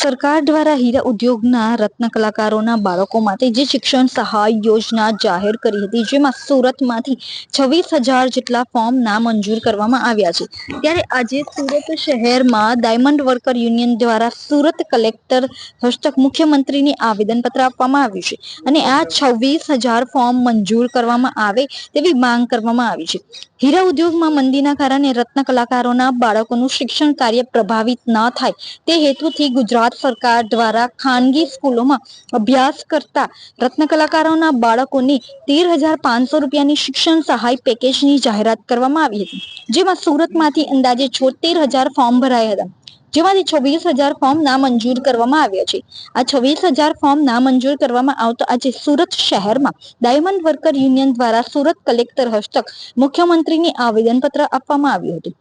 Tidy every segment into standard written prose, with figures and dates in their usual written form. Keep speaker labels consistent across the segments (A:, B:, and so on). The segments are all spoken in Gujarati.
A: સરકાર દ્વારા હીરા ઉદ્યોગના રત્ન કલાકારોના બાળકો માટે જે શિક્ષણ સહાય યોજના જાહેર કરી હતી, જેમાં સુરતમાંથી 26,000 જેટલા ફોર્મ નામંજૂર કરવામાં આવ્યા છે. ત્યારે આજે સુરત શહેરમાં ડાયમંડ વર્કર યુનિયન દ્વારા સુરત કલેક્ટર હસ્તક મુખ્યમંત્રીને આવેદનપત્ર આપવામાં આવ્યું છે અને આ 26,000 ફોર્મ મંજૂર કરવામાં આવે તેવી માંગ કરવામાં આવી છે. હીરા ઉદ્યોગમાં મંદીના કારણે રત્ન કલાકારોના બાળકોનું શિક્ષણ કાર્ય પ્રભાવિત ન થાય તે હેતુથી ગુજરાત સરકાર દ્વારા ખાનગી સ્કૂલોમાં અભ્યાસ કરતા રત્ન કલાકારોના બાળકોને 13,500 રૂપિયાની શિક્ષણ સહાય પેકેજની જાહેરાત કરવામાં આવી હતી, જેમાં સુરતમાંથી અંદાજે 76,000 ફોર્મ ભરાયા હતા, જેમાંથી 26,000 ફોર્મ નામંજૂર કરવામાં આવ્યા છે. આ 26,000 ફોર્મ નામંજૂર કરવામાં આવતા આજે સુરત શહેરમાં ડાયમંડ વર્કર યુનિયન દ્વારા સુરત કલેક્ટર હસ્તક મુખ્યમંત્રીને આવેદનપત્ર આપવામાં આવ્યું હતું.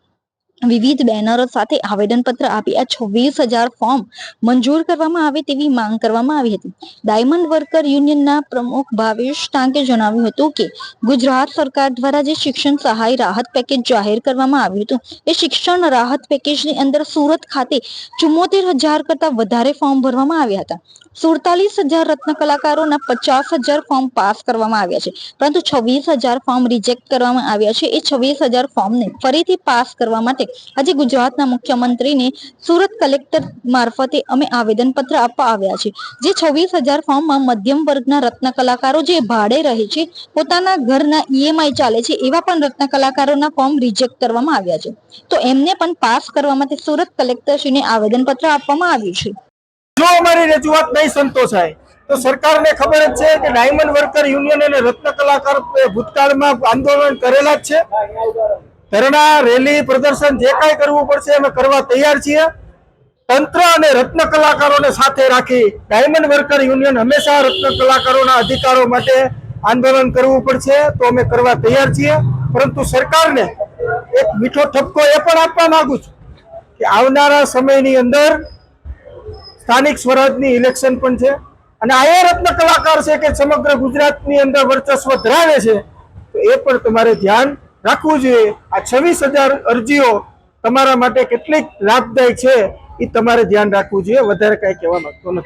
A: વિવિધ બેનરો સાથે આવેદનપત્ર આપી આ 26,000 ફોર્મ મંજૂર કરવામાં આવે તેવી માંગ કરવામાં આવી હતી. ડાયમંડ વર્કર યુનિયનના પ્રમુખ ભાવેશ ટાંકે જણાવ્યું હતું કે ગુજરાત સરકાર દ્વારા જે શિક્ષણ સહાય રાહત પેકેજ જાહેર કરવામાં આવ્યું હતું, એ શિક્ષણ રાહત પેકેજની અંદર સુરત ખાતે 74,000 કરતા વધારે ફોર્મ ભરવામાં આવ્યા હતા. 47,000 રત્ન કલાકારોના 50,000 ફોર્મ પાસ કરવામાં આવ્યા છે, પરંતુ 26,000 ફોર્મ રિજેક્ટ કરવામાં આવ્યા છે. એ 26,000 ફોર્મને ફરીથી પાસ કરવા માટે આજે ગુજરાતના મુખ્યમંત્રીને સુરત કલેક્ટર મારફતે અમે આવેદનપત્ર આપવા આવ્યા છે. જે 26,000 ફોર્મમાં મધ્યમ વર્ગના રત્ન કલાકારો જે ભાડે રહે છે, પોતાના ઘરના EMI ચાલે છે, એવા પણ રત્ન કલાકારોના ફોર્મ રિજેક્ટ કરવામાં આવ્યા છે. તો એમને પણ પાસ કરવા માટે સુરત કલેક્ટરશ્રીને આવેદનપત્ર આપવામાં આવ્યું છે.
B: જો અમારી રજૂઆત નહીં સંતોષાય તો સરકારને ખબર જ છે કે ડાયમંડ વર્કર યુનિયન અને રત્ન કલાકાર ભૂતકાળમાં આંદોલન કરેલા જ છે. ધરણા, રેલી, પ્રદર્શન જે કાંઈ કરવું પડશે અમે કરવા તૈયાર છીએ. તંત્ર અને રત્ન કલાકારોને સાથે રાખી ડાયમંડ વર્કર યુનિયન હંમેશા રત્ન કલાકારોના અધિકારો માટે આંદોલન કરવું પડશે તો અમે કરવા તૈયાર છીએ. પરંતુ સરકારને એક મીઠો ઠપકો એ પણ આપવા માંગુ છું કે આવનારા સમયની અંદર સ્થાનિક સ્વરાજની ઇલેક્શન પણ છે અને આ રત્ન કલાકાર છે કે સમગ્ર ગુજરાતની અંદર વર્ચસ્વ ધરાવે છે, તો એ પણ તમારે ધ્યાન રાખવું જોઈએ. આ 26,000 અરજીઓ તમારા માટે કેટલીક લાભદાયક છે એ તમારે ધ્યાન રાખવું જોઈએ. વધારે કઈ કહેવા માંગતો નથી.